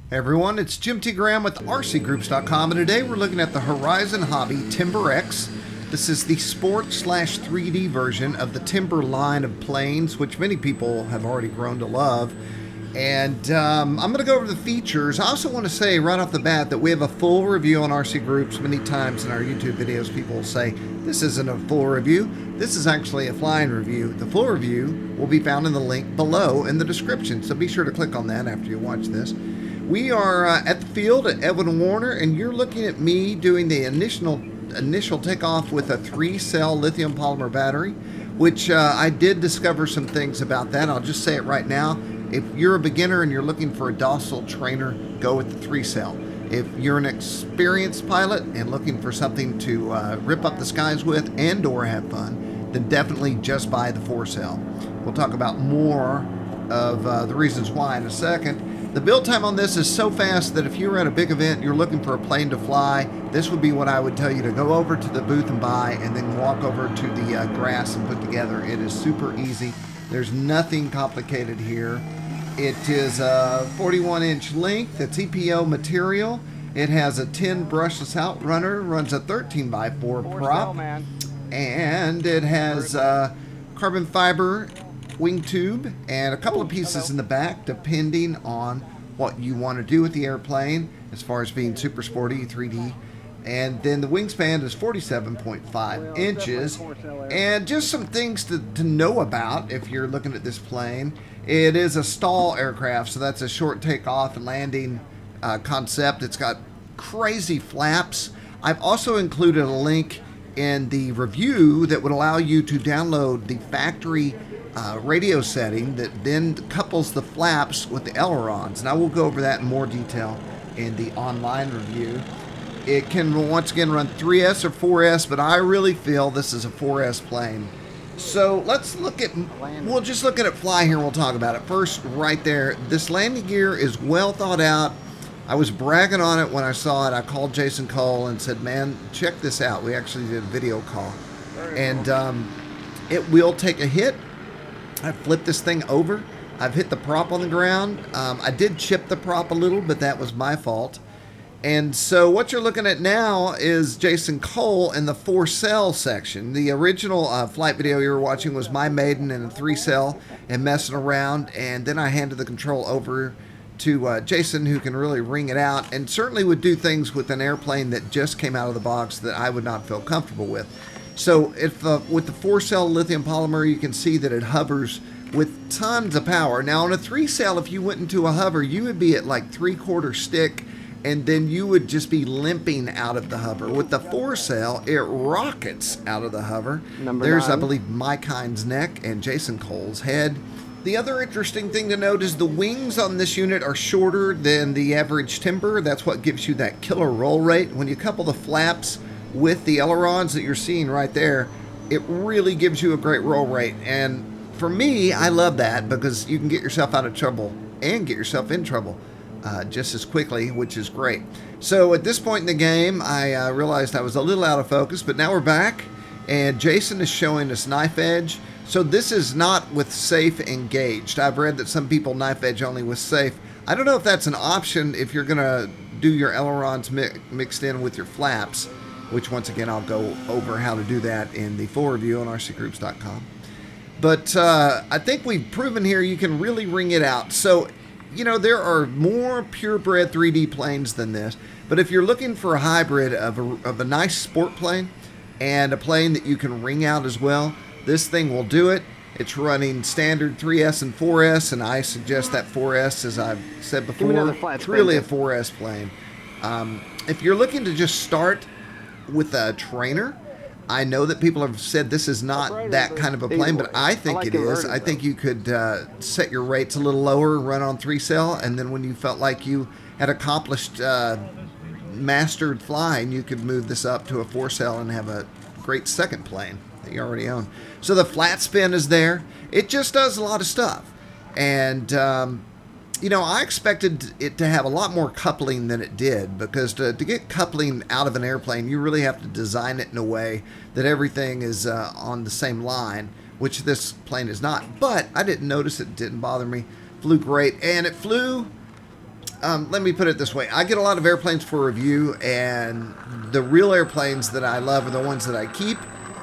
Hey everyone, it's Jim T. Graham with RCGroups.com, and today we're looking at the Horizon Hobby Timber X. This is the sport/3D version of the Timber line of planes, which many people have already grown to love. And I'm going to go over the features. I also want to say right off the bat that we have a full review on RC Groups. Many times in our YouTube videos, people will say, this isn't a full review. This is actually a flying review. The full review will be found in the link below in the description, so be sure to click on that after you watch this. We are at the field at Edwin Warner, and you're looking at me doing the initial takeoff with a 3-cell lithium polymer battery, which I did discover some things about that. I'll just say it right now. If you're a beginner and you're looking for a docile trainer, go with the 3-cell. If you're an experienced pilot and looking for something to rip up the skies with and or have fun, then definitely just buy the 4-cell. We'll talk about more of the reasons why in a second. The build time on this is so fast that if you're at a big event, you're looking for a plane to fly, this would be what I would tell you to go over to the booth and buy, and then walk over to the grass and put together. It is super easy. There's nothing complicated here. It is a 41-inch length. It's EPO material. It has a 10 brushless outrunner, runs a 13x4 prop, and it has carbon fiber wing tube and a couple of pieces in the back depending on what you want to do with the airplane as far as being super sporty 3D. And then the wingspan is 47.5 inches. And just some things to know about if you're looking at this plane. It is a stall aircraft, so that's a short takeoff and landing concept. It's got crazy flaps. I've also included a link in the review that would allow you to download the factory radio setting that then couples the flaps with the ailerons. And I will go over that in more detail in the online review. It can once again run 3S or 4S, but I really feel this is a 4S plane. So let's look at, we'll just look at it fly here and we'll talk about it. First, right there, this landing gear is well thought out. I was bragging on it when I saw it. I called Jason Cole and said, man, check this out. We actually did a video call. And it will take a hit. I flipped this thing over. I've hit the prop on the ground. I did chip the prop a little, but that was my fault. And so what you're looking at now is Jason Cole in the 4-cell section. The original flight video you were watching was my maiden in a 3-cell and messing around. And then I handed the control over to Jason, who can really ring it out and certainly would do things with an airplane that just came out of the box that I would not feel comfortable with. So if with the 4-cell lithium polymer, you can see that it hovers with tons of power. Now on a 3-cell, if you went into a hover, you would be at like 3/4 stick, and then you would just be limping out of the hover. With the 4-cell, it rockets out of the hover. There's, I believe, Mike Hines' neck and Jason Cole's head. The other interesting thing to note is the wings on this unit are shorter than the average timber. That's what gives you that killer roll rate. When you couple the flaps with the ailerons that you're seeing right there, it really gives you a great roll rate. And for me, I love that because you can get yourself out of trouble and get yourself in trouble just as quickly, which is great. So at this point in the game, I realized I was a little out of focus, but now we're back and Jason is showing us knife edge. So this is not with safe engaged. I've read that some people knife edge only with safe. I don't know if that's an option if you're gonna do your ailerons mixed in with your flaps, which once again, I'll go over how to do that in the full review on RCGroups.com. But I think we've proven here you can really ring it out. So, you know, there are more purebred 3D planes than this. But if you're looking for a hybrid of a nice sport plane and a plane that you can ring out as well, this thing will do it. It's running standard 3S and 4S, and I suggest that 4S, as I've said before, it's really a 4S plane. If you're looking to just start with a trainer, I know that people have said this is not that kind of a plane, but I think it is. I think you could set your rates a little lower, run on 3-cell, and then when you felt like you had accomplished mastered flying, you could move this up to a 4-cell and have a great second plane that you already own. So the flat spin is there. It just does a lot of stuff. And you know, I expected it to have a lot more coupling than it did, because to get coupling out of an airplane, you really have to design it in a way that everything is on the same line, which this plane is not. But I didn't notice it, didn't bother me. Flew great, and it flew let me put it this way. I get a lot of airplanes for review, and the real airplanes that I love are the ones that I keep,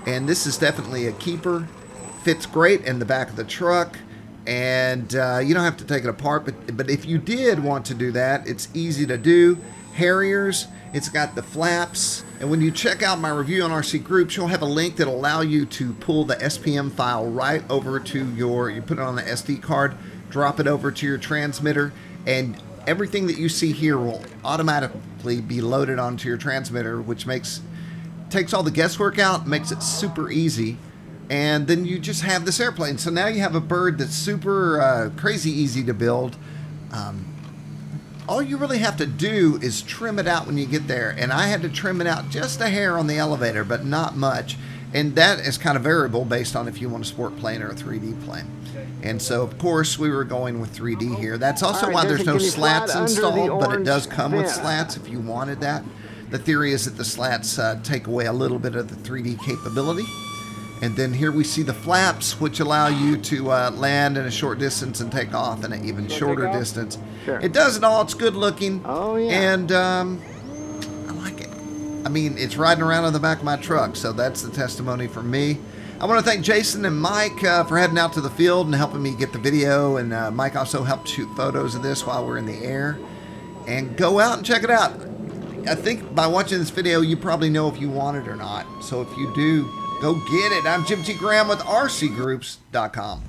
and this is definitely a keeper. Fits great in the back of the truck, and you don't have to take it apart, but if you did want to do that, it's easy to do. Harriers, it's got the flaps, and when you check out my review on RC Groups, you'll have a link that'll allow you to pull the SPM file right over to you put it on the SD card, drop it over to your transmitter, and everything that you see here will automatically be loaded onto your transmitter, which takes all the guesswork out, makes it super easy, and then you just have this airplane. So now you have a bird that's super crazy easy to build. All you really have to do is trim it out when you get there, and I had to trim it out just a hair on the elevator, but not much, and that is kind of variable based on if you want a sport plane or a 3D plane. And so, of course, we were going with 3D here. That's also why there's no slats installed, but it does come with slats if you wanted that. The theory is that the slats take away a little bit of the 3D capability. And then here we see the flaps, which allow you to land in a short distance and take off in an even shorter distance. Sure. It does it all. It's good looking. Oh, yeah. And I like it. I mean, it's riding around on the back of my truck, so that's the testimony from me. I want to thank Jason and Mike for heading out to the field and helping me get the video. And Mike also helped shoot photos of this while we're in the air. And go out and check it out. I think by watching this video, you probably know if you want it or not. So if you do, go get it. I'm Jim T. Graham with RCGroups.com.